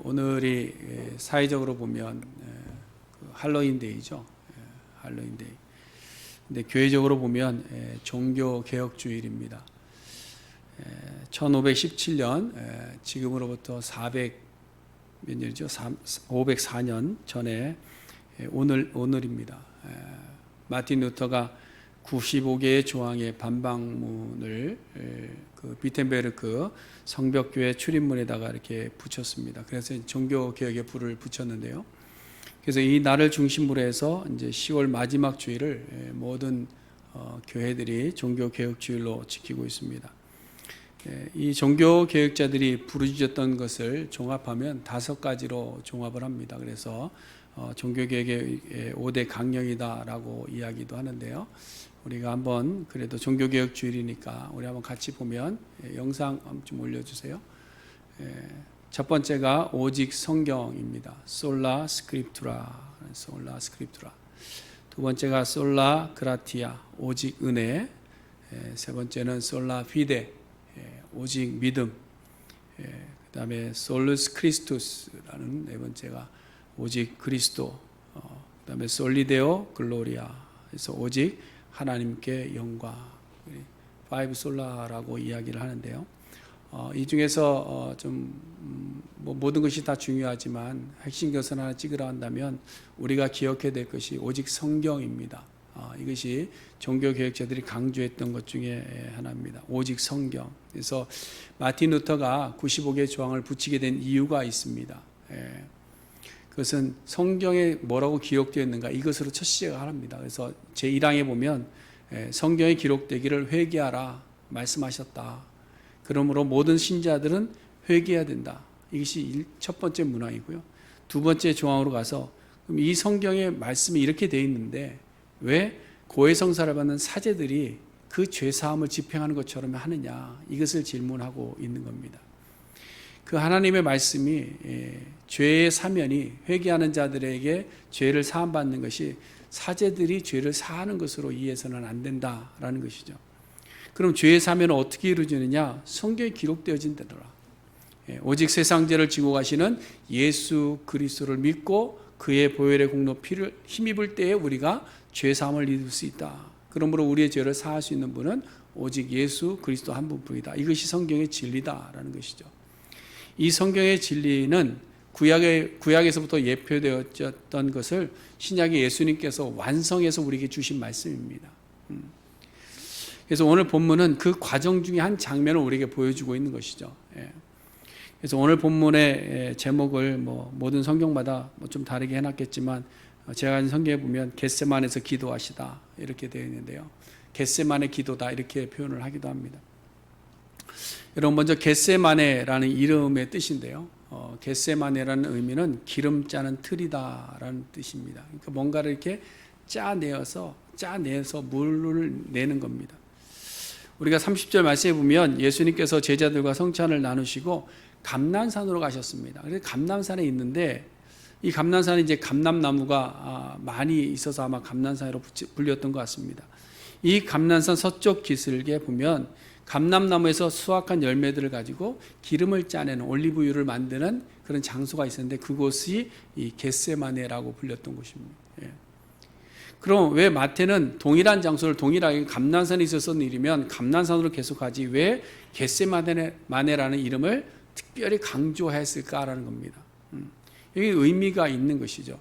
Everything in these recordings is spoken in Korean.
오늘이 사회적으로 보면 할로윈데이죠. 할로윈데이. 근데 교회적으로 보면 종교개혁주일입니다. 1517년 지금으로부터 400몇 년이죠? 504년 전에 오늘입니다. 마틴 루터가 95개의 조항의 반박문을 그 비텐베르크 성벽교회 출입문에다가 이렇게 붙였습니다. 그래서 종교개혁의 불을 붙였는데요. 그래서 이 날을 중심으로 해서 이제 10월 마지막 주일을 모든 교회들이 종교개혁주일로 지키고 있습니다. 이 종교개혁자들이 부르짖었던 것을 종합하면 5가지로 종합을 합니다. 그래서 종교개혁의 5대 강령이다라고 이야기도 하는데요. 우리가 한번 그래도 종교개혁주일이니까 우리 한번 같이 보면 영상 좀 올려주세요. 첫 번째가 오직 성경입니다. 솔라 스크립투라, 솔라 스크립투라. 두 번째가 솔라 그라티아, 오직 은혜. 세 번째는 솔라 피데, 오직 믿음. 그 다음에 솔루스 크리스투스라는 네 번째가 오직 그리스도. 그 다음에 솔리데오 글로리아, 그래서 오직 하나님께 영광. 파이브 솔라라고 이야기를 하는데요. 이 중에서 모든 것이 다 중요하지만 핵심 것을 하나 찍으라 한다면 우리가 기억해야 될 것이 오직 성경입니다. 이것이 종교개혁자들이 강조했던 것 중에 하나입니다. 오직 성경. 그래서 마틴 루터가 95개의 조항을 붙이게 된 이유가 있습니다. 그것은 성경에 뭐라고 기록되어 있는가, 이것으로 첫 시작을 합니다. 그래서 제1항에 보면 성경에 기록되기를 회개하라 말씀하셨다. 그러므로 모든 신자들은 회개해야 된다. 이것이 첫 번째 문항이고요. 두 번째 조항으로 가서 그럼 이 성경의 말씀이 이렇게 되어 있는데 왜 고해성사를 받는 사제들이 그 죄사함을 집행하는 것처럼 하느냐, 이것을 질문하고 있는 겁니다. 그 하나님의 말씀이 죄의 사면이 회개하는 자들에게 죄를 사함받는 것이 사제들이 죄를 사하는 것으로 이해해서는 안 된다라는 것이죠. 그럼 죄의 사면은 어떻게 이루어지느냐? 성경에 기록되어진 대로라. 오직 세상 죄를 지고 가시는 예수 그리스도를 믿고 그의 보혈의 공로 피를 힘입을 때에 우리가 죄 사함을 이룰 수 있다. 그러므로 우리의 죄를 사할 수 있는 분은 오직 예수 그리스도 한 분뿐이다. 이것이 성경의 진리다라는 것이죠. 이 성경의 진리는 구약에서부터 예표되었던 것을 신약의 예수님께서 완성해서 우리에게 주신 말씀입니다. 그래서 오늘 본문은 그 과정 중에 한 장면을 우리에게 보여주고 있는 것이죠. 그래서 오늘 본문의 제목을 모든 성경마다 좀 다르게 해놨겠지만 제가 가진 성경에 보면 겟세마네에서 기도하시다 이렇게 되어 있는데요. 겟세마네 기도다 이렇게 표현을 하기도 합니다. 여러분, 먼저 겟세마네라는 이름의 뜻인데요. 겟세마네라는 의미는 기름 짜는 틀이다라는 뜻입니다. 그러니까 뭔가를 이렇게 짜내서 물을 내는 겁니다. 우리가 30절 말씀에 보면 예수님께서 제자들과 성찬을 나누시고 감난산으로 가셨습니다. 그래서 감난산에 있는데 이 감난산에 이제 감람나무가 많이 있어서 아마 감난산으로 불렸던 것 같습니다. 이 감난산 서쪽 기슭에 보면 감람나무에서 수확한 열매들을 가지고 기름을 짜내는 올리브유를 만드는 그런 장소가 있었는데 그곳이 이 겟세마네라고 불렸던 곳입니다. 그럼 왜 마태는 동일한 장소를 동일하게 감난산에 있었던 일이면 감난산으로 계속하지 왜 겟세마네라는 이름을 특별히 강조했을까라는 겁니다. 여기 의미가 있는 것이죠.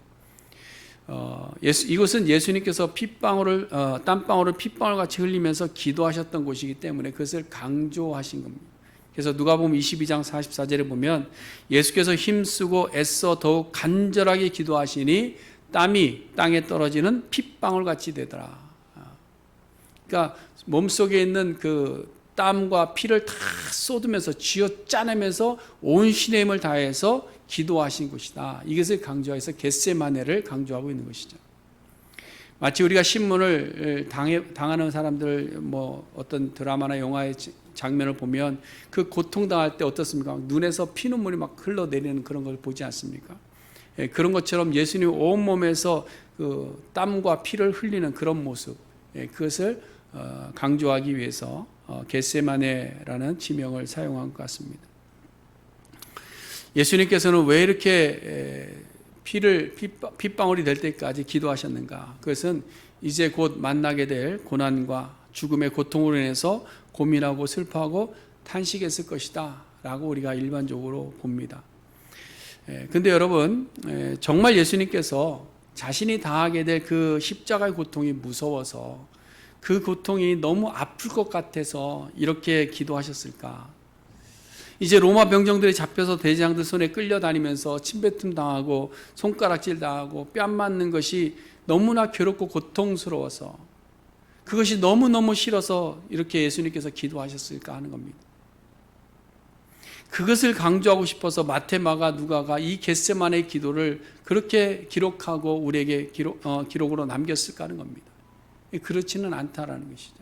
이곳은 예수님께서 땀방울을 핏방울 같이 흘리면서 기도하셨던 곳이기 때문에 그것을 강조하신 겁니다. 그래서 누가복음 22장 44절에 보면 예수께서 힘쓰고 애써 더욱 간절하게 기도하시니 땀이 땅에 떨어지는 핏방울 같이 되더라. 그러니까 몸속에 있는 그 땀과 피를 다 쏟으면서 쥐어 짜내면서 온 신의 힘을 다해서 기도하신 것이다. 이것을 강조해서 겟세마네를 강조하고 있는 것이죠. 마치 우리가 신문을 당하는 사람들 어떤 드라마나 영화의 장면을 보면 그 고통당할 때 어떻습니까? 눈에서 피눈물이 막 흘러내리는 그런 걸 보지 않습니까? 그런 것처럼 예수님 온몸에서 그 땀과 피를 흘리는 그런 모습, 그것을 강조하기 위해서 겟세마네라는 지명을 사용한 것 같습니다. 예수님께서는 왜 이렇게 핏방울이 될 때까지 기도하셨는가? 그것은 이제 곧 만나게 될 고난과 죽음의 고통으로 인해서 고민하고 슬퍼하고 탄식했을 것이다 라고 우리가 일반적으로 봅니다. 근데 여러분, 정말 예수님께서 자신이 당하게 될 그 십자가의 고통이 무서워서 그 고통이 너무 아플 것 같아서 이렇게 기도하셨을까? 이제 로마 병정들이 잡혀서 대제사장들 손에 끌려다니면서 침뱉음 당하고 손가락질 당하고 뺨 맞는 것이 너무나 괴롭고 고통스러워서 그것이 너무너무 싫어서 이렇게 예수님께서 기도하셨을까 하는 겁니다. 그것을 강조하고 싶어서 마태, 마가, 누가가 이 겟세마네의 기도를 그렇게 기록하고 우리에게 기록으로 남겼을까 하는 겁니다. 그렇지는 않다라는 것이죠.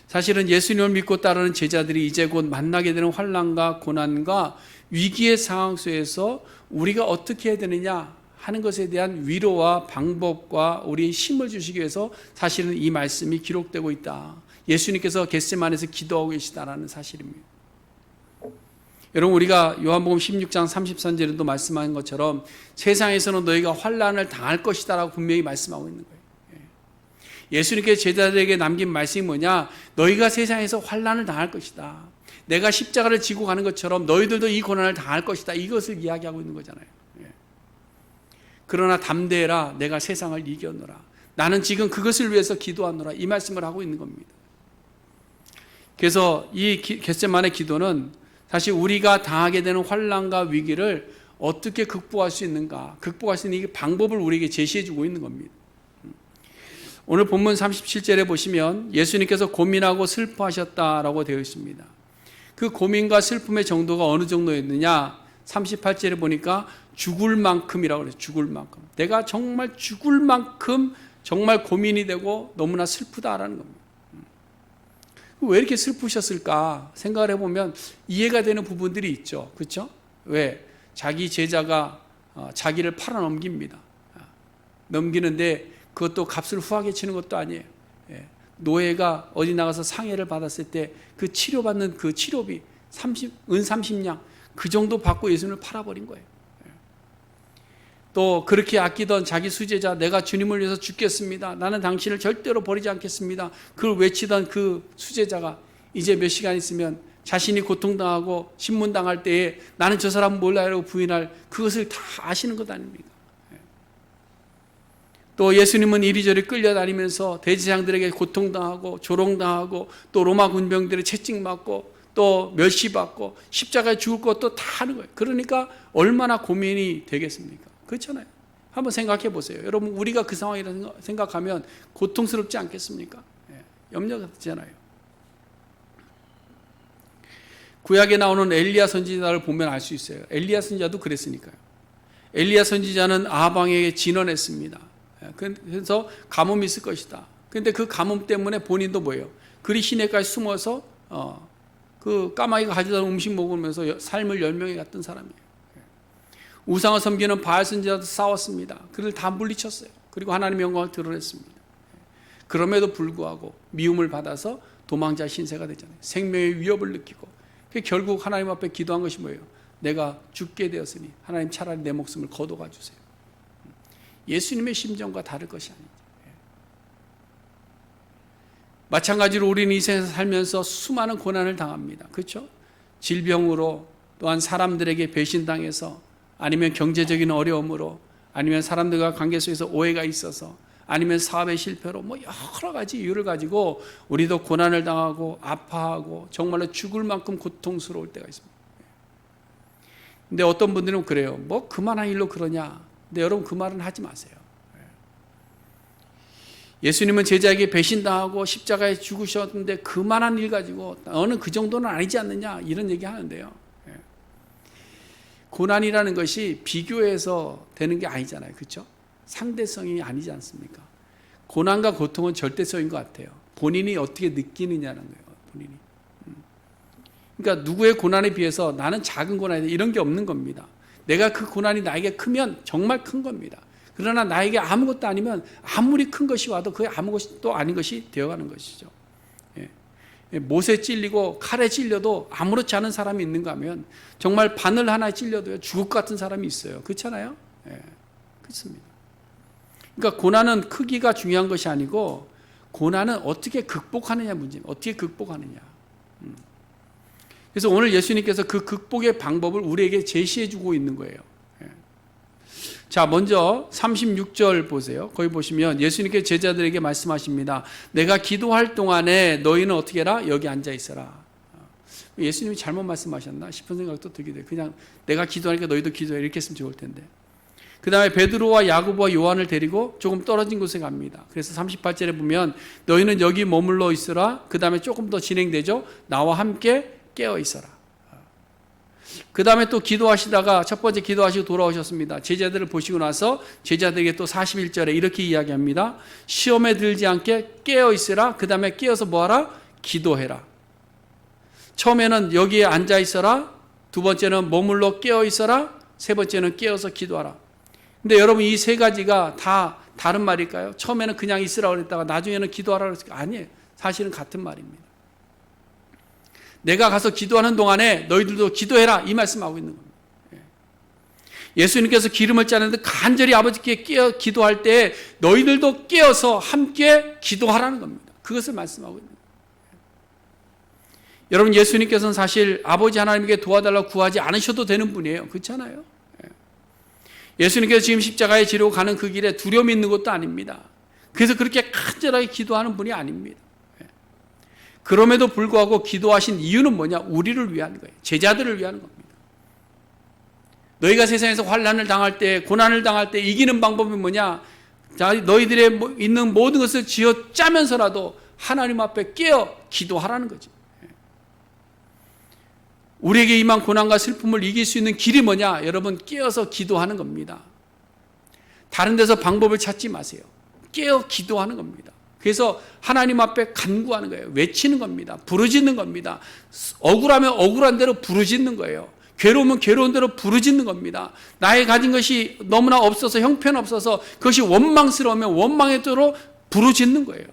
사실은 예수님을 믿고 따르는 제자들이 이제 곧 만나게 되는 환난과 고난과 위기의 상황 속에서 우리가 어떻게 해야 되느냐 하는 것에 대한 위로와 방법과 우리의 힘을 주시기 위해서 사실은 이 말씀이 기록되고 있다. 예수님께서 겟세마네에서 기도하고 계시다라는 사실입니다. 여러분, 우리가 요한복음 16장 33절에도 말씀한 것처럼 세상에서는 너희가 환난을 당할 것이다 라고 분명히 말씀하고 있는 거예요. 예수님께서 제자들에게 남긴 말씀이 뭐냐? 너희가 세상에서 환난을 당할 것이다. 내가 십자가를 지고 가는 것처럼 너희들도 이 고난을 당할 것이다. 이것을 이야기하고 있는 거잖아요. 그러나 담대해라. 내가 세상을 이겨노라. 나는 지금 그것을 위해서 기도하노라. 이 말씀을 하고 있는 겁니다. 그래서 이 겟세마네 기도는 사실 우리가 당하게 되는 환난과 위기를 어떻게 극복할 수 있는가, 극복할 수 있는 이 방법을 우리에게 제시해 주고 있는 겁니다. 오늘 본문 37절에 보시면 예수님께서 고민하고 슬퍼하셨다라고 되어 있습니다. 그 고민과 슬픔의 정도가 어느 정도였느냐? 38절에 보니까 죽을 만큼이라고 그래요. 죽을 만큼. 내가 정말 죽을 만큼 정말 고민이 되고 너무나 슬프다라는 겁니다. 왜 이렇게 슬프셨을까 생각을 해보면 이해가 되는 부분들이 있죠. 그렇죠? 왜? 자기 제자가 자기를 팔아넘깁니다. 넘기는데 그것도 값을 후하게 치는 것도 아니에요. 노예가 어디 나가서 상해를 받았을 때 그 치료받는 그 치료비 은 30냥 그 정도 받고 예수님을 팔아버린 거예요. 또 그렇게 아끼던 자기 수제자, 내가 주님을 위해서 죽겠습니다. 나는 당신을 절대로 버리지 않겠습니다. 그걸 외치던 그 수제자가 이제 몇 시간 있으면 자신이 고통당하고 신문당할 때에 나는 저 사람 몰라요라고 부인할 그것을 다 아시는 것 아닙니까? 또 예수님은 이리저리 끌려다니면서 대제사장들에게 고통당하고 조롱당하고 또 로마 군병들의 채찍맞고 또 멸시받고 십자가에 죽을 것도 다 하는 거예요. 그러니까 얼마나 고민이 되겠습니까? 그렇잖아요. 한번 생각해 보세요. 여러분, 우리가 그 상황이라고 생각하면 고통스럽지 않겠습니까? 염려가 되잖아요. 구약에 나오는 엘리야 선지자를 보면 알 수 있어요. 엘리야 선지자도 그랬으니까요. 엘리야 선지자는 아방에게 진언했습니다. 그래서 가뭄이 있을 것이다. 그런데 그 가뭄 때문에 본인도 뭐예요? 그리 시내까지 숨어서 그 까마귀가 가져다 음식 먹으면서 삶을 열명해 갔던 사람이에요. 우상을 섬기는 바알 선지자도 싸웠습니다. 그를 다 물리쳤어요. 그리고 하나님의 영광을 드러냈습니다. 그럼에도 불구하고 미움을 받아서 도망자 신세가 되잖아요. 생명의 위협을 느끼고 결국 하나님 앞에 기도한 것이 뭐예요? 내가 죽게 되었으니 하나님 차라리 내 목숨을 거둬가 주세요. 예수님의 심정과 다를 것이 아니죠. 마찬가지로 우리는 이 세상에서 살면서 수많은 고난을 당합니다. 그렇죠? 질병으로, 또한 사람들에게 배신당해서, 아니면 경제적인 어려움으로, 아니면 사람들과 관계 속에서 오해가 있어서, 아니면 사업의 실패로 뭐 여러 가지 이유를 가지고 우리도 고난을 당하고 아파하고 정말로 죽을 만큼 고통스러울 때가 있습니다. 근데 어떤 분들은 그래요. 뭐 그만한 일로 그러냐. 근데 여러분, 그 말은 하지 마세요. 예수님은 제자에게 배신당하고 십자가에 죽으셨는데 그만한 일 가지고 너는 그 정도는 아니지 않느냐 이런 얘기 하는데요. 고난이라는 것이 비교해서 되는 게 아니잖아요. 그렇죠? 상대성이 아니지 않습니까? 고난과 고통은 절대성인 것 같아요. 본인이 어떻게 느끼느냐는 거예요. 본인이. 그러니까 누구의 고난에 비해서 나는 작은 고난이다 이런 게 없는 겁니다. 내가 그 고난이 나에게 크면 정말 큰 겁니다. 그러나 나에게 아무것도 아니면 아무리 큰 것이 와도 그게 아무것도 아닌 것이 되어가는 것이죠. 못에 찔리고 칼에 찔려도 아무렇지 않은 사람이 있는가 하면 정말 바늘 하나에 찔려도 죽을 것 같은 사람이 있어요. 그렇잖아요? 그렇습니다. 그러니까 고난은 크기가 중요한 것이 아니고 고난은 어떻게 극복하느냐 문제입니다. 어떻게 극복하느냐. 그래서 오늘 예수님께서 그 극복의 방법을 우리에게 제시해 주고 있는 거예요. 자, 먼저 36절 보세요. 거기 보시면 예수님께서 제자들에게 말씀하십니다. 내가 기도할 동안에 너희는 어떻게 해라? 여기 앉아 있어라. 예수님이 잘못 말씀하셨나 싶은 생각도 들게 돼요. 그냥 내가 기도하니까 너희도 기도해 이렇게 했으면 좋을 텐데. 그 다음에 베드로와 야고보와 요한을 데리고 조금 떨어진 곳에 갑니다. 그래서 38절에 보면 너희는 여기 머물러 있으라. 그 다음에 조금 더 진행되죠. 나와 함께 깨어 있어라. 그 다음에 또 기도하시다가 첫 번째 기도하시고 돌아오셨습니다. 제자들을 보시고 나서 제자들에게 또 41절에 이렇게 이야기합니다. 시험에 들지 않게 깨어 있으라. 그 다음에 깨어서 뭐하라? 기도해라. 처음에는 여기에 앉아 있어라. 두 번째는 머물러 깨어 있어라. 세 번째는 깨어서 기도하라. 근데 여러분 이 세 가지가 다 다른 말일까요? 처음에는 그냥 있으라고 그랬다가 나중에는 기도하라 그랬을까요? 아니에요. 사실은 같은 말입니다. 내가 가서 기도하는 동안에 너희들도 기도해라 이 말씀하고 있는 겁니다. 예수님께서 기름을 짜는데 간절히 아버지께 깨어 기도할 때 너희들도 깨어서 함께 기도하라는 겁니다. 그것을 말씀하고 있는 겁니다. 여러분 예수님께서는 사실 아버지 하나님께 도와달라고 구하지 않으셔도 되는 분이에요. 그렇잖아요. 예수님께서 지금 십자가에 지르고 가는 그 길에 두려움이 있는 것도 아닙니다. 그래서 그렇게 간절하게 기도하는 분이 아닙니다. 그럼에도 불구하고 기도하신 이유는 뭐냐? 우리를 위한 거예요. 제자들을 위한 겁니다. 너희가 세상에서 환난을 당할 때, 고난을 당할 때 이기는 방법이 뭐냐? 너희들의 있는 모든 것을 쥐어 짜면서라도 하나님 앞에 깨어 기도하라는 거죠. 우리에게 임한 고난과 슬픔을 이길 수 있는 길이 뭐냐? 여러분 깨어서 기도하는 겁니다. 다른 데서 방법을 찾지 마세요. 깨어 기도하는 겁니다. 그래서 하나님 앞에 간구하는 거예요. 외치는 겁니다. 부르짖는 겁니다. 억울하면 억울한 대로 부르짖는 거예요. 괴로우면 괴로운 대로 부르짖는 겁니다. 나의 가진 것이 너무나 없어서 형편없어서 그것이 원망스러우면 원망의 대로 부르짖는 거예요.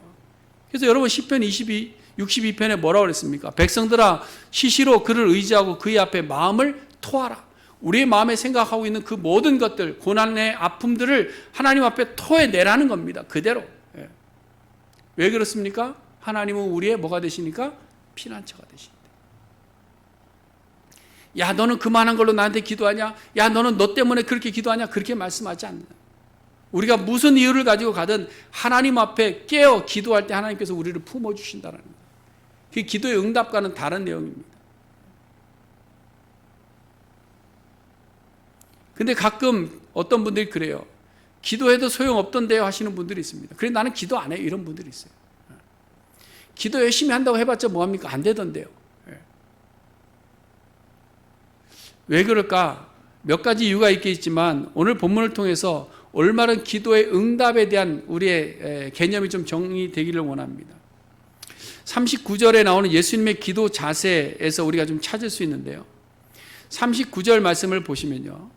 그래서 여러분 시편 62편에 뭐라고 그랬습니까? 백성들아 시시로 그를 의지하고 그의 앞에 마음을 토하라. 우리의 마음에 생각하고 있는 그 모든 것들, 고난의 아픔들을 하나님 앞에 토해내라는 겁니다. 그대로. 왜 그렇습니까? 하나님은 우리의 뭐가 되시니까? 피난처가 되신다. 야 너는 그만한 걸로 나한테 기도하냐? 야 너는 너 때문에 그렇게 기도하냐? 그렇게 말씀하지 않는다. 우리가 무슨 이유를 가지고 가든 하나님 앞에 깨어 기도할 때 하나님께서 우리를 품어주신다는 거예요. 그 기도의 응답과는 다른 내용입니다. 근데 가끔 어떤 분들이 그래요. 기도해도 소용없던데요 하시는 분들이 있습니다. 그래 나는 기도 안 해요 이런 분들이 있어요. 기도 열심히 한다고 해봤자 뭐합니까? 안 되던데요. 왜 그럴까? 몇 가지 이유가 있겠지만 오늘 본문을 통해서 올바른 기도의 응답에 대한 우리의 개념이 좀 정리되기를 원합니다. 39절에 나오는 예수님의 기도 자세에서 우리가 좀 찾을 수 있는데요. 39절 말씀을 보시면요.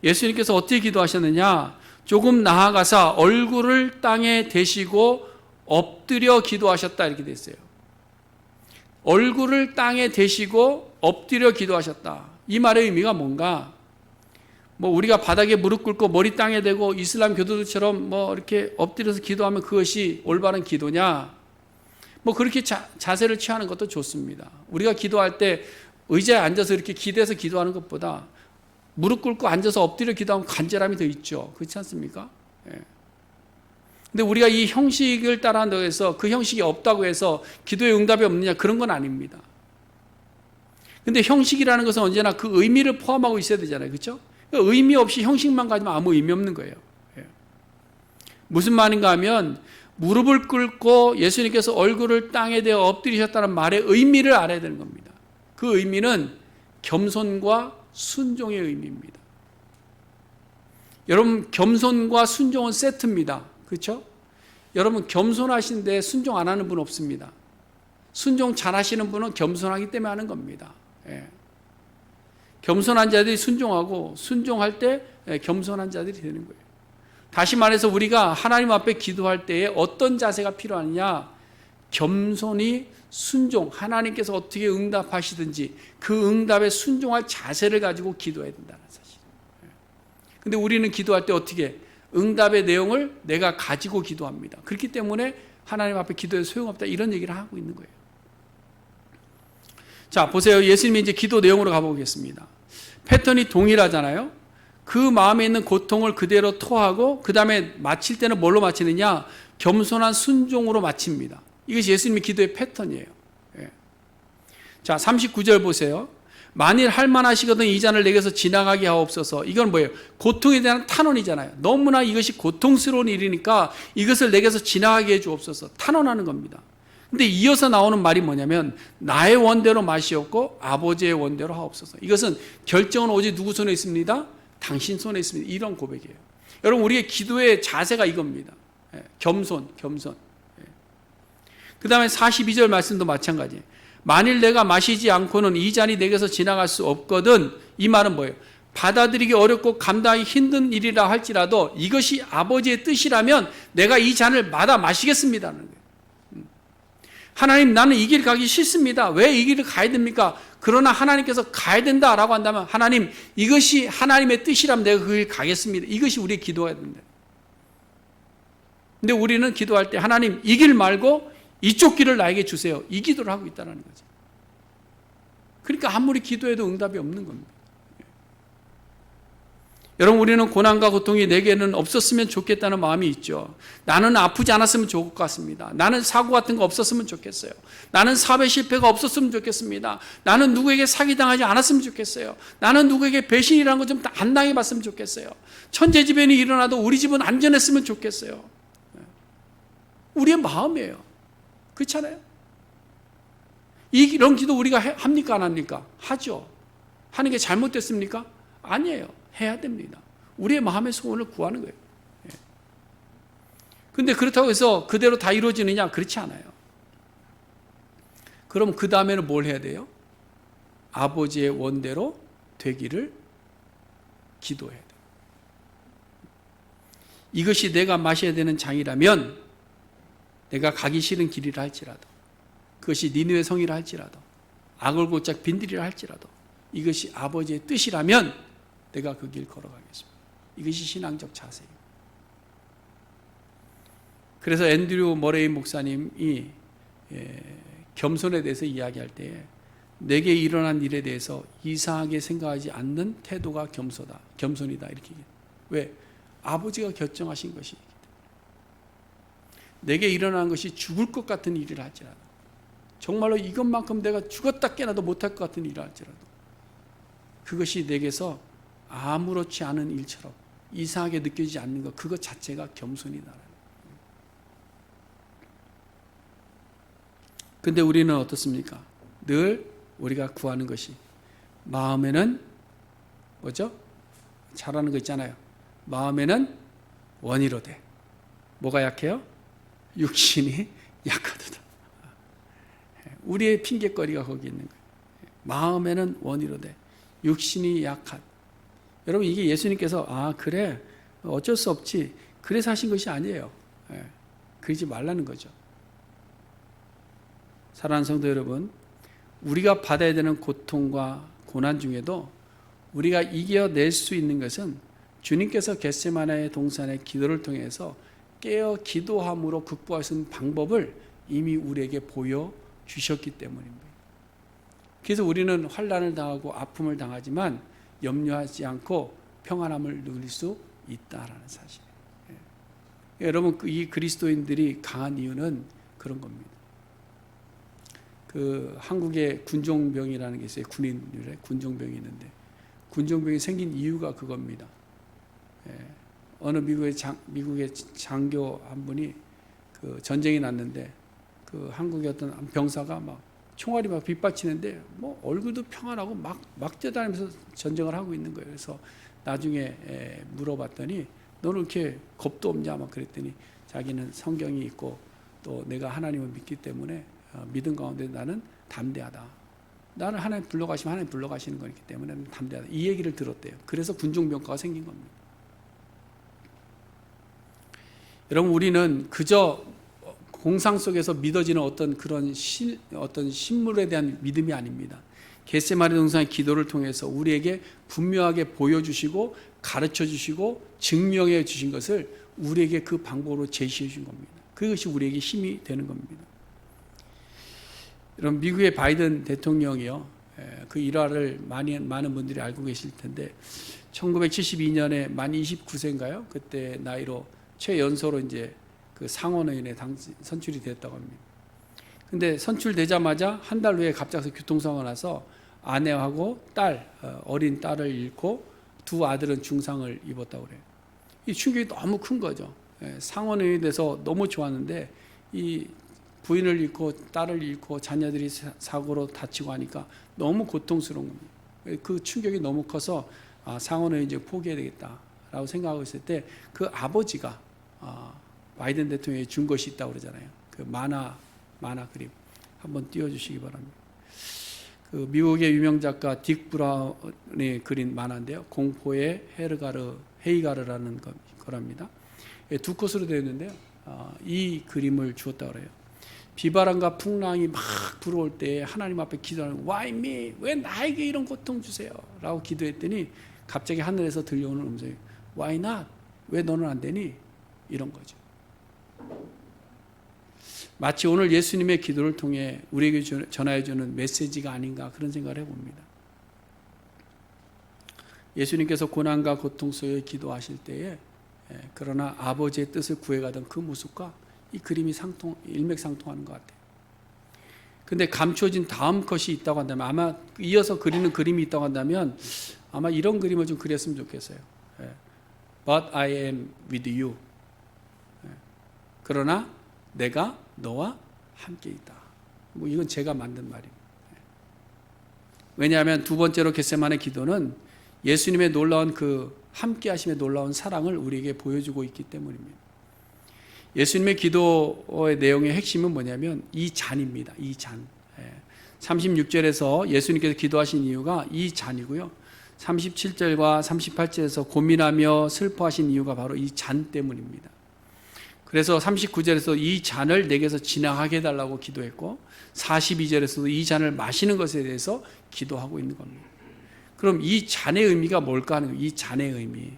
예수님께서 어떻게 기도하셨느냐? 조금 나아가사 얼굴을 땅에 대시고 엎드려 기도하셨다 이렇게 돼 있어요. 얼굴을 땅에 대시고 엎드려 기도하셨다. 이 말의 의미가 뭔가? 뭐 우리가 바닥에 무릎 꿇고 머리 땅에 대고 이슬람 교도들처럼 뭐 이렇게 엎드려서 기도하면 그것이 올바른 기도냐? 뭐 그렇게 자세를 취하는 것도 좋습니다. 우리가 기도할 때 의자에 앉아서 이렇게 기대서 기도하는 것보다 무릎 꿇고 앉아서 엎드려 기도하면 간절함이 더 있죠. 그렇지 않습니까? 예. 근데 우리가 이 형식을 따라한다고 해서 그 형식이 없다고 해서 기도의 응답이 없느냐 그런 건 아닙니다. 근데 형식이라는 것은 언제나 그 의미를 포함하고 있어야 되잖아요. 그렇죠? 그러니까 의미 없이 형식만 가지면 아무 의미 없는 거예요. 예. 무슨 말인가 하면 무릎을 꿇고 예수님께서 얼굴을 땅에 대어 엎드리셨다는 말의 의미를 알아야 되는 겁니다. 그 의미는 겸손과 순종의 의미입니다. 여러분 겸손과 순종은 세트입니다. 그렇죠? 여러분 겸손하신데 순종 안 하는 분 없습니다. 순종 잘 하시는 분은 겸손하기 때문에 하는 겁니다. 예. 겸손한 자들이 순종하고 순종할 때 겸손한 자들이 되는 거예요. 다시 말해서 우리가 하나님 앞에 기도할 때에 어떤 자세가 필요하느냐? 겸손히 순종, 하나님께서 어떻게 응답하시든지 그 응답에 순종할 자세를 가지고 기도해야 된다는 사실. 근데 우리는 기도할 때 어떻게 응답의 내용을 내가 가지고 기도합니다. 그렇기 때문에 하나님 앞에 기도해도 소용없다 이런 얘기를 하고 있는 거예요. 자, 보세요. 예수님이 이제 기도 내용으로 가보겠습니다. 패턴이 동일하잖아요. 그 마음에 있는 고통을 그대로 토하고 그 다음에 마칠 때는 뭘로 마치느냐? 겸손한 순종으로 마칩니다. 이것이 예수님의 기도의 패턴이에요. 예. 자, 39절 보세요. 만일 할만하시거든 이 잔을 내게서 지나가게 하옵소서. 이건 뭐예요? 고통에 대한 탄원이잖아요. 너무나 이것이 고통스러운 일이니까 이것을 내게서 지나가게 해 주옵소서. 탄원하는 겁니다. 근데 이어서 나오는 말이 뭐냐면 나의 원대로 마시옵고 아버지의 원대로 하옵소서. 이것은 결정은 오직 누구 손에 있습니다? 당신 손에 있습니다. 이런 고백이에요. 여러분, 우리의 기도의 자세가 이겁니다. 겸손. 그 다음에 42절 말씀도 마찬가지예요. 만일 내가 마시지 않고는 이 잔이 내게서 지나갈 수 없거든. 이 말은 뭐예요? 받아들이기 어렵고 감당하기 힘든 일이라 할지라도 이것이 아버지의 뜻이라면 내가 이 잔을 받아 마시겠습니다는 거예요. 하나님, 나는 이 길 가기 싫습니다. 왜 이 길을 가야 됩니까? 그러나 하나님께서 가야 된다라고 한다면 하나님, 이것이 하나님의 뜻이라면 내가 그 길 가겠습니다. 이것이 우리의 기도가 됩니다. 근데 우리는 기도할 때 하나님, 이 길 말고 이쪽 길을 나에게 주세요. 이 기도를 하고 있다는 거죠. 그러니까 아무리 기도해도 응답이 없는 겁니다. 여러분, 우리는 고난과 고통이 내게는 없었으면 좋겠다는 마음이 있죠. 나는 아프지 않았으면 좋을 것 같습니다. 나는 사고 같은 거 없었으면 좋겠어요. 나는 사회 실패가 없었으면 좋겠습니다. 나는 누구에게 사기당하지 않았으면 좋겠어요. 나는 누구에게 배신이라는 거 좀 안 당해봤으면 좋겠어요. 천재지변이 일어나도 우리 집은 안전했으면 좋겠어요. 우리의 마음이에요. 그렇잖아요? 이런 기도 우리가 합니까? 안 합니까? 하죠. 하는 게 잘못됐습니까? 아니에요. 해야 됩니다. 우리의 마음의 소원을 구하는 거예요. 그런데 그렇다고 해서 그대로 다 이루어지느냐? 그렇지 않아요. 그럼 그 다음에는 뭘 해야 돼요? 아버지의 원대로 되기를 기도해야 돼요. 이것이 내가 마셔야 되는 잔이라면 내가 가기 싫은 길이라 할지라도, 그것이 니느웨 성이라 할지라도, 악을 곧잘 빈들이라 할지라도 이것이 아버지의 뜻이라면 내가 그 길 걸어가겠습니다. 이것이 신앙적 자세예요. 그래서 앤드류 머레이 목사님이 겸손에 대해서 이야기할 때에 내게 일어난 일에 대해서 이상하게 생각하지 않는 태도가 겸손이다 이렇게 얘기해요. 왜? 아버지가 결정하신 것이기 때문에. 내게 일어난 것이 죽을 것 같은 일을 할지라도, 정말로 이것만큼 내가 죽었다 깨나도 못할 것 같은 일을 할지라도 그것이 내게서 아무렇지 않은 일처럼 이상하게 느껴지지 않는 것, 그것 자체가 겸손이다. 근데 우리는 어떻습니까? 늘 우리가 구하는 것이 마음에는 뭐죠? 잘하는 거 있잖아요. 마음에는 원이로되 뭐가 약해요? 육신이 약하도다. 우리의 핑계거리가 거기 있는 거예요. 마음에는 원이로되 육신이 약한. 여러분, 이게 예수님께서 그래 어쩔 수 없지 그래서 하신 것이 아니에요. 그러지 말라는 거죠. 사랑하는 성도 여러분, 우리가 받아야 되는 고통과 고난 중에도 우리가 이겨낼 수 있는 것은 주님께서 겟세마네 동산의 기도를 통해서 깨어 기도함으로 극복할 수 있는 방법을 이미 우리에게 보여주셨기 때문입니다. 그래서 우리는 환난을 당하고 아픔을 당하지만 염려하지 않고 평안함을 누릴 수 있다라는 사실이에요. 여러분, 이 그리스도인들이 강한 이유는 그런 겁니다. 한국에 군종병이라는 게 있어요. 군인들의 군종병이 있는데 군종병이 생긴 이유가 그겁니다. 어느 미국의 장교 한 분이 전쟁이 났는데 한국의 어떤 병사가 막 총알이 막 빗받치는데 뭐 얼굴도 평안하고 막 뛰어다니면서 전쟁을 하고 있는 거예요. 그래서 나중에 물어봤더니 너는 이렇게 겁도 없냐 막 그랬더니 자기는 성경이 있고 또 내가 하나님을 믿기 때문에 믿음 가운데 나는 담대하다. 나를 하나님 불러가시면 하나님 불러가시는 거기 때문에 담대하다. 이 얘기를 들었대요. 그래서 군종병과가 생긴 겁니다. 여러분, 우리는 그저 공상 속에서 믿어지는 어떤 그런 어떤 신물에 대한 믿음이 아닙니다. 겟세마네 동산의 기도를 통해서 우리에게 분명하게 보여주시고 가르쳐 주시고 증명해 주신 것을 우리에게 그 방법으로 제시해 준 겁니다. 그것이 우리에게 힘이 되는 겁니다. 여러분, 미국의 바이든 대통령이요, 그 일화를 많은 분들이 알고 계실 텐데 1972년에 만 29세인가요? 그때 나이로 최연소로 이제 그 상원의원에 선출이 됐다고 합니다. 근데 선출되자마자 한 달 후에 갑자기 교통사고가 나서 아내하고 딸, 어린 딸을 잃고 두 아들은 중상을 입었다고 그래요. 이 충격이 너무 큰 거죠. 상원의원이 돼서 너무 좋았는데 이 부인을 잃고 딸을 잃고 자녀들이 사고로 다치고 하니까 너무 고통스러운 겁니다. 그 충격이 너무 커서 상원을 이제 포기해야 되겠다라고 생각하고 있을 때 그 아버지가 바이든 대통령이 준 것이 있다고 그러잖아요. 그 만화 그림 한번 띄워주시기 바랍니다. 그 미국의 유명 작가 딕 브라운이 그린 만화인데요. 공포의 헤이가르라는 거랍니다. 두 컷으로 되어 있는데요. 이 그림을 주었다고 그래요. 비바람과 풍랑이 막 불어올 때 하나님 앞에 기도하는 Why me? 왜 나에게 이런 고통 주세요? 라고 기도했더니 갑자기 하늘에서 들려오는 음성이 Why not? 왜 너는 안 되니? 이런 거죠. 마치 오늘 예수님의 기도를 통해 우리에게 전하여주는 메시지가 아닌가 그런 생각을 해봅니다. 예수님께서 고난과 고통 속에 기도하실 때에 그러나 아버지의 뜻을 구해가던 그 모습과 이 그림이 일맥상통하는 것 같아요. 근데 감춰진 다음 컷이 있다고 한다면 아마 이어서 그리는 그림이 있다고 한다면 아마 이런 그림을 좀 그렸으면 좋겠어요. But I am with you. 그러나 내가 너와 함께 있다. 뭐 이건 제가 만든 말입니다. 왜냐하면 두 번째로 겟세마네 기도는 예수님의 놀라운 그 함께 하심의 놀라운 사랑을 우리에게 보여주고 있기 때문입니다. 예수님의 기도의 내용의 핵심은 뭐냐면 이 잔입니다. 이 잔. 36절에서 예수님께서 기도하신 이유가 이 잔이고요. 37절과 38절에서 고민하며 슬퍼하신 이유가 바로 이 잔 때문입니다. 그래서 39절에서 이 잔을 내게서 지나가게 해달라고 기도했고 42절에서도 이 잔을 마시는 것에 대해서 기도하고 있는 겁니다. 그럼 이 잔의 의미가 뭘까 하는 거예요. 이 잔의 의미.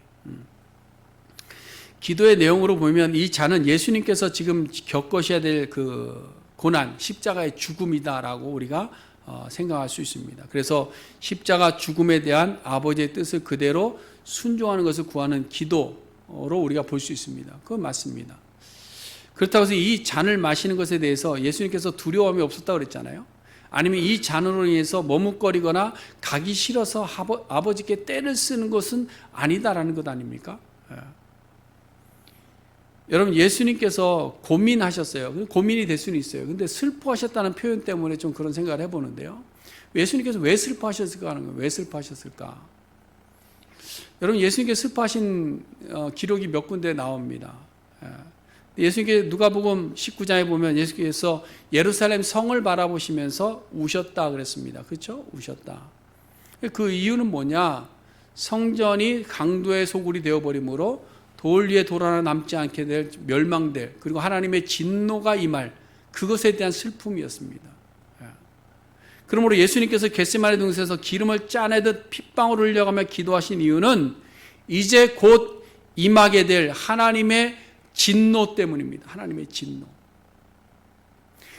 기도의 내용으로 보면 이 잔은 예수님께서 지금 겪으셔야 될 그 고난, 십자가의 죽음이다라고 우리가 생각할 수 있습니다. 그래서 십자가 죽음에 대한 아버지의 뜻을 그대로 순종하는 것을 구하는 기도로 우리가 볼 수 있습니다. 그건 맞습니다. 그렇다고 해서 이 잔을 마시는 것에 대해서 예수님께서 두려움이 없었다고 그랬잖아요. 아니면 이 잔으로 인해서 머뭇거리거나 가기 싫어서 아버지께 떼를 쓰는 것은 아니다라는 것 아닙니까? 여러분, 예수님께서 고민하셨어요. 고민이 될 수는 있어요. 근데 슬퍼하셨다는 표현 때문에 좀 그런 생각을 해보는데요. 예수님께서 왜 슬퍼하셨을까 하는 거예요. 왜 슬퍼하셨을까? 여러분, 예수님께서 슬퍼하신 기록이 몇 군데 나옵니다. 예수님께 누가복음 19장에 보면 예수님께서 예루살렘 성을 바라보시면서 우셨다 그랬습니다. 그렇죠? 우셨다. 그 이유는 뭐냐? 성전이 강도의 소굴이 되어버림으로 돌 위에 돌 하나 남지 않게 될 멸망될 그리고 하나님의 진노가 임할 그것에 대한 슬픔이었습니다. 그러므로 예수님께서 겟세마네 동산에서 기름을 짜내듯 핏방울을 흘려가며 기도하신 이유는 이제 곧 임하게 될 하나님의 진노 때문입니다. 하나님의 진노.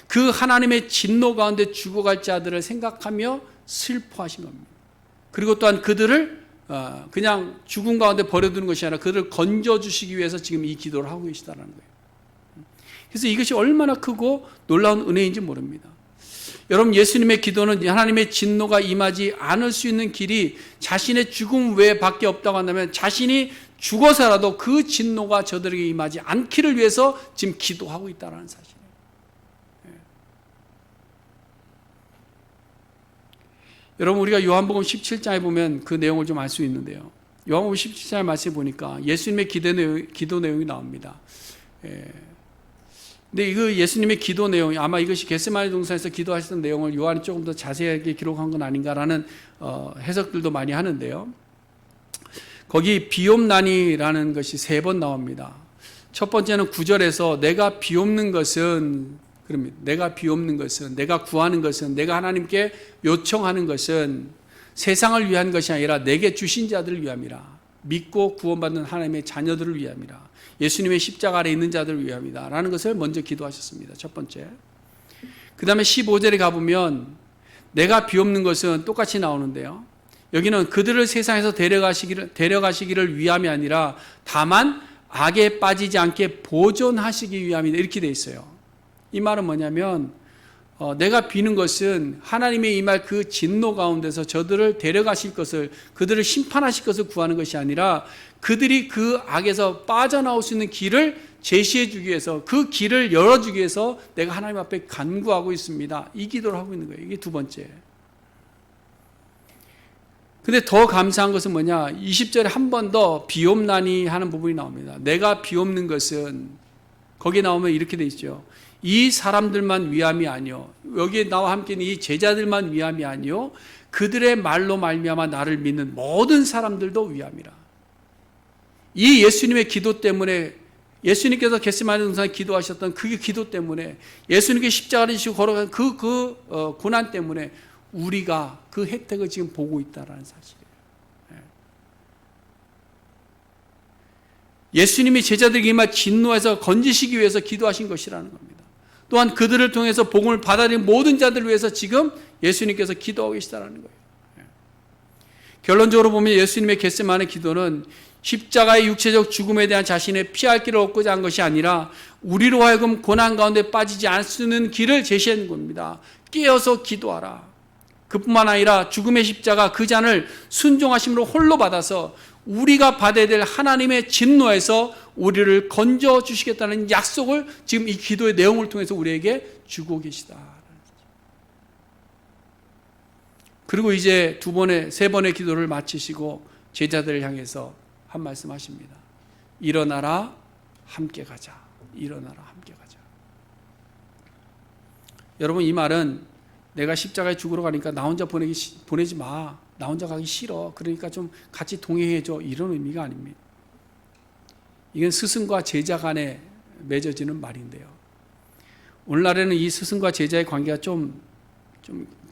그 하나님의 진노 가운데 죽어갈 자들을 생각하며 슬퍼하신 겁니다. 그리고 또한 그들을 그냥 죽음 가운데 버려두는 것이 아니라 그들을 건져주시기 위해서 지금 이 기도를 하고 계시다는 거예요. 그래서 이것이 얼마나 크고 놀라운 은혜인지 모릅니다. 여러분, 예수님의 기도는 하나님의 진노가 임하지 않을 수 있는 길이 자신의 죽음 외에밖에 없다고 한다면 자신이 죽어서라도 그 진노가 저들에게 임하지 않기를 위해서 지금 기도하고 있다는 사실이에요. 여러분, 우리가 요한복음 17장에 보면 그 내용을 좀 알 수 있는데요. 요한복음 17장의 말씀에 보니까 예수님의 기도 내용이 나옵니다. 근데 그 예수님의 기도 내용이 아마 이것이 겟세마네 동산에서 기도하셨던 내용을 요한이 조금 더 자세하게 기록한 건 아닌가라는 해석들도 많이 하는데요. 거기 비옵나니라는 것이 3번 나옵니다. 첫 번째는 9절에서 내가 비옵는 것은, 그럽니다. 내가 비옵는 것은, 내가 구하는 것은, 내가 하나님께 요청하는 것은 세상을 위한 것이 아니라 내게 주신 자들을 위함이라. 믿고 구원받는 하나님의 자녀들을 위함이라. 예수님의 십자가 아래 있는 자들을 위함이다 라는 것을 먼저 기도하셨습니다. 첫 번째. 그 다음에 15절에 가보면 내가 비옵는 것은 똑같이 나오는데요, 여기는 그들을 세상에서 데려가시기를 위함이 아니라 다만 악에 빠지지 않게 보존하시기 위함이다, 이렇게 되어 있어요. 이 말은 뭐냐면 내가 비는 것은 하나님의 임할 그 진노 가운데서 저들을 데려가실 것을, 그들을 심판하실 것을 구하는 것이 아니라 그들이 그 악에서 빠져나올 수 있는 길을 제시해 주기 위해서, 그 길을 열어주기 위해서 내가 하나님 앞에 간구하고 있습니다, 이 기도를 하고 있는 거예요. 이게 두 번째. 근데 더 감사한 것은 뭐냐, 20절에 한 번 더 비옵나니 하는 부분이 나옵니다. 내가 비옵는 것은, 거기에 나오면 이렇게 돼 있죠. 이 사람들만 위함이 아니요, 여기에 나와 함께 있는 이 제자들만 위함이 아니요, 그들의 말로 말미암아 나를 믿는 모든 사람들도 위함이라. 이 예수님의 기도 때문에, 예수님께서 겟세마네 동산에 기도하셨던 그 기도 때문에, 예수님께 십자가를 지시고 걸어간 그 고난 때문에 우리가 그 혜택을 지금 보고 있다는 사실이에요. 예수님이 제자들에게 임할 진노에서 건지시기 위해서 기도하신 것이라는 겁니다. 또한 그들을 통해서 복음을 받아들인 모든 자들을 위해서 지금 예수님께서 기도하고 계시다는 거예요. 결론적으로 보면 예수님의 겟세마네 기도는 십자가의 육체적 죽음에 대한 자신의 피할 길을 얻고자 한 것이 아니라 우리로 하여금 고난 가운데 빠지지 않을 수 있는 길을 제시하는 겁니다. 깨어서 기도하라. 그뿐만 아니라 죽음의 십자가 그 잔을 순종하심으로 홀로 받아서 우리가 받아야 될 하나님의 진노에서 우리를 건져 주시겠다는 약속을 지금 이 기도의 내용을 통해서 우리에게 주고 계시다. 그리고 이제 세 번의 기도를 마치시고 제자들을 향해서 한 말씀 하십니다. 일어나라, 함께 가자. 일어나라, 함께 가자. 여러분, 이 말은 내가 십자가에 죽으러 가니까 나 혼자 보내지 마. 나 혼자 가기 싫어. 그러니까 좀 같이 동행해줘. 이런 의미가 아닙니다. 이건 스승과 제자 간에 맺어지는 말인데요, 오늘날에는 이 스승과 제자의 관계가 좀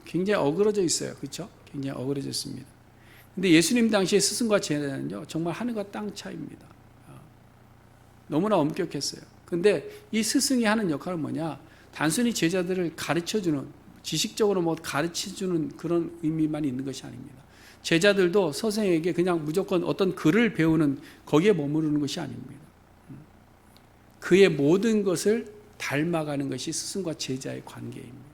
굉장히 어그러져 있어요. 그렇죠? 굉장히 어그러져 있습니다. 근데 예수님 당시의 스승과 제자는요, 정말 하늘과 땅 차이입니다. 너무나 엄격했어요. 근데 이 스승이 하는 역할은 뭐냐? 단순히 제자들을 가르쳐주는, 지식적으로 가르쳐주는 그런 의미만 있는 것이 아닙니다. 제자들도 선생에게 그냥 무조건 어떤 글을 배우는, 거기에 머무르는 것이 아닙니다. 그의 모든 것을 닮아가는 것이 스승과 제자의 관계입니다.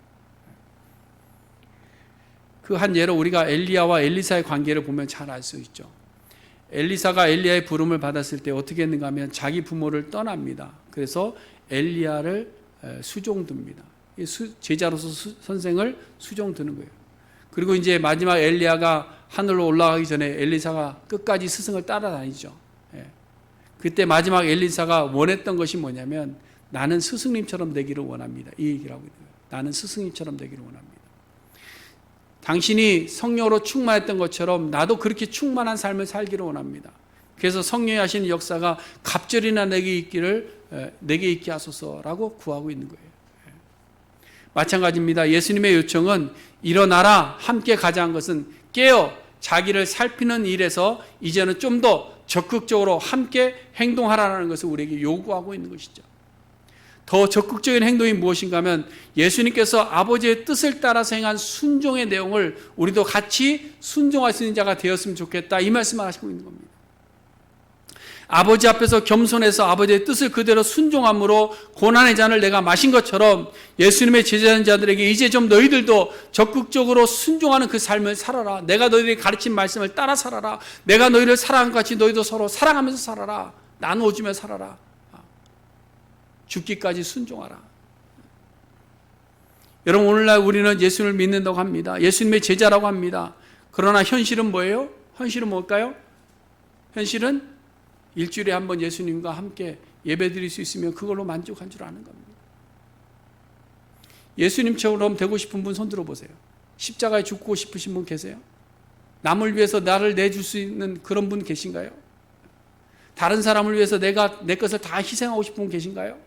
그 한 예로 우리가 엘리야와 엘리사의 관계를 보면 잘 알 수 있죠. 엘리사가 엘리야의 부름을 받았을 때 어떻게 했는가 하면 자기 부모를 떠납니다. 그래서 엘리야를 수종듭니다. 제자로서 선생을 수종드는 거예요. 그리고 이제 마지막 엘리야가 하늘로 올라가기 전에 엘리사가 끝까지 스승을 따라다니죠. 그때 마지막 엘리사가 원했던 것이 뭐냐면, 나는 스승님처럼 되기를 원합니다, 이 얘기를 하고 있는 거예요. 나는 스승님처럼 되기를 원합니다. 당신이 성령으로 충만했던 것처럼 나도 그렇게 충만한 삶을 살기를 원합니다. 그래서 성령이 하시는 역사가 갑절이나 내게 있게 하소서라고 구하고 있는 거예요. 마찬가지입니다. 예수님의 요청은 일어나라, 함께 가자 한 것은 깨어 자기를 살피는 일에서 이제는 좀 더 적극적으로 함께 행동하라는 것을 우리에게 요구하고 있는 것이죠. 더 적극적인 행동이 무엇인가 하면 예수님께서 아버지의 뜻을 따라서 행한 순종의 내용을 우리도 같이 순종할 수 있는 자가 되었으면 좋겠다, 이 말씀을 하시고 있는 겁니다. 아버지 앞에서 겸손해서 아버지의 뜻을 그대로 순종함으로 고난의 잔을 내가 마신 것처럼 예수님의 제자들에게 이제 좀 너희들도 적극적으로 순종하는 그 삶을 살아라. 내가 너희들이 가르친 말씀을 따라 살아라. 내가 너희를 사랑한 것 같이 너희도 서로 사랑하면서 살아라. 나누어주며 살아라. 죽기까지 순종하라. 여러분, 오늘날 우리는 예수님을 믿는다고 합니다. 예수님의 제자라고 합니다. 그러나 현실은 뭐예요? 현실은 뭘까요? 현실은 일주일에 한 번 예수님과 함께 예배드릴 수 있으면 그걸로 만족한 줄 아는 겁니다. 예수님처럼 되고 싶은 분 손 들어보세요. 십자가에 죽고 싶으신 분 계세요? 남을 위해서 나를 내줄 수 있는 그런 분 계신가요? 다른 사람을 위해서 내가 내 것을 다 희생하고 싶은 분 계신가요?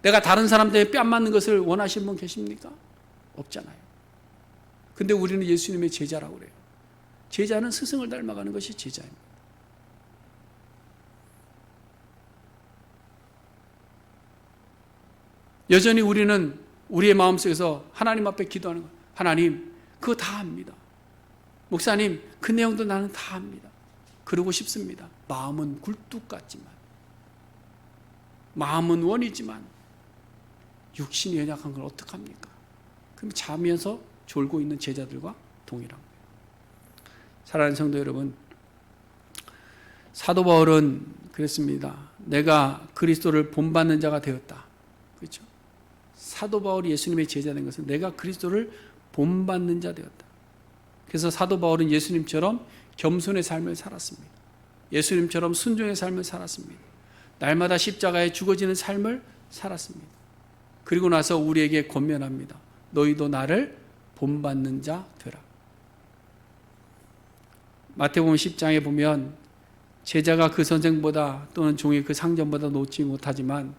내가 다른 사람 때문에 뺨 맞는 것을 원하시는 분 계십니까? 없잖아요. 근데 우리는 예수님의 제자라고 그래요. 제자는 스승을 닮아가는 것이 제자입니다. 여전히 우리는 우리의 마음속에서 하나님 앞에 기도하는 거예요. 하나님, 그거 다 합니다. 목사님, 그 내용도 나는 다 합니다. 그러고 싶습니다. 마음은 굴뚝 같지만, 마음은 원이지만 육신이 연약한 걸 어떡합니까? 그럼 자면서 졸고 있는 제자들과 동일한 거예요. 사랑하는 성도 여러분, 사도 바울은 그랬습니다. 내가 그리스도를 본받는 자가 되었다. 그렇죠? 사도 바울이 예수님의 제자 된 것은 내가 그리스도를 본받는 자 되었다. 그래서 사도 바울은 예수님처럼 겸손의 삶을 살았습니다. 예수님처럼 순종의 삶을 살았습니다. 날마다 십자가에 죽어지는 삶을 살았습니다. 그리고 나서 우리에게 권면합니다. 너희도 나를 본받는 자 되라. 마태복음 10장에 보면 제자가 그 선생보다 또는 종이 그 상전보다 높지 못하지만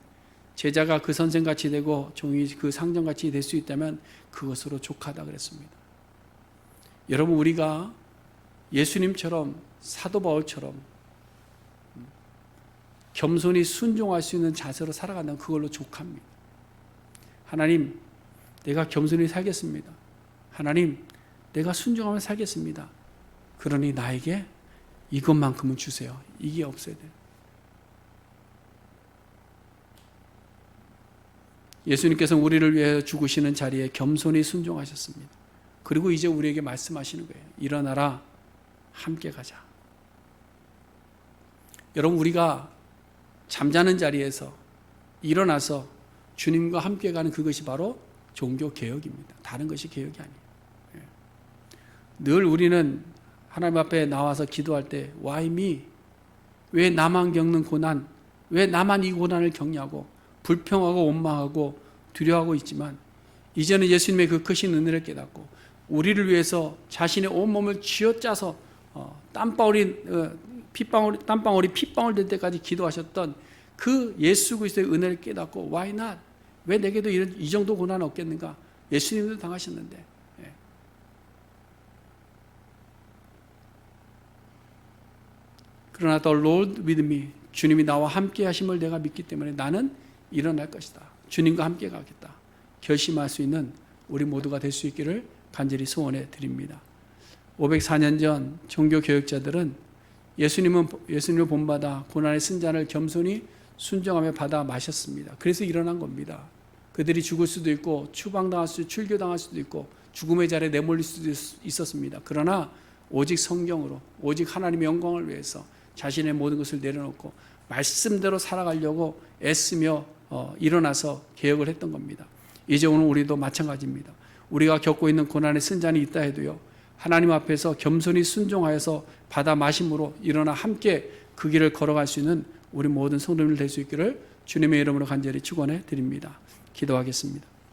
제자가 그 선생같이 되고 종이 그 상전같이 될 수 있다면 그것으로 족하다 그랬습니다. 여러분, 우리가 예수님처럼 사도 바울처럼 겸손히 순종할 수 있는 자세로 살아간다면 그걸로 족합니다. 하나님, 내가 겸손히 살겠습니다. 하나님, 내가 순종하며 살겠습니다. 그러니 나에게 이것만큼은 주세요. 이게 없어야 돼요. 예수님께서 우리를 위해 죽으시는 자리에 겸손히 순종하셨습니다. 그리고 이제 우리에게 말씀하시는 거예요. 일어나라, 함께 가자. 여러분, 우리가 잠자는 자리에서 일어나서 주님과 함께 가는 그것이 바로 종교 개혁입니다. 다른 것이 개혁이 아니에요. 늘 우리는 하나님 앞에 나와서 기도할 때 Why me? 왜 나만 겪는 고난? 왜 나만 이 고난을 겪냐고 불평하고 원망하고 두려워하고 있지만 이제는 예수님의 그 크신 은혜를 깨닫고 우리를 위해서 자신의 온몸을 쥐어짜서 땀방울이 핏방울 될 때까지 기도하셨던 그 예수 그리스도의 은혜를 깨닫고 Why not? 왜 내게도 이 정도 고난은 없겠는가? 예수님도 당하셨는데. 그러나 The Lord with me, 주님이 나와 함께 하심을 내가 믿기 때문에 나는 일어날 것이다. 주님과 함께 가겠다. 결심할 수 있는 우리 모두가 될 수 있기를 간절히 소원해 드립니다. 504년 전 종교 교역자들은 예수님을 본받아 고난의 쓴잔을 겸손히 순종하며 받아 마셨습니다. 그래서 일어난 겁니다. 그들이 죽을 수도 있고 추방당할 수도 있고 출교당할 수도 있고 죽음의 자리에 내몰릴 수도 있었습니다. 그러나 오직 성경으로 오직 하나님의 영광을 위해서 자신의 모든 것을 내려놓고 말씀대로 살아가려고 애쓰며 일어나서 개혁을 했던 겁니다. 이제 오늘 우리도 마찬가지입니다. 우리가 겪고 있는 고난의 쓴잔이 있다 해도요, 하나님 앞에서 겸손히 순종하여서 받아 마심으로 일어나 함께 그 길을 걸어갈 수 있는 우리 모든 성도님들 될 수 있기를 주님의 이름으로 간절히 축원해 드립니다. 기도하겠습니다.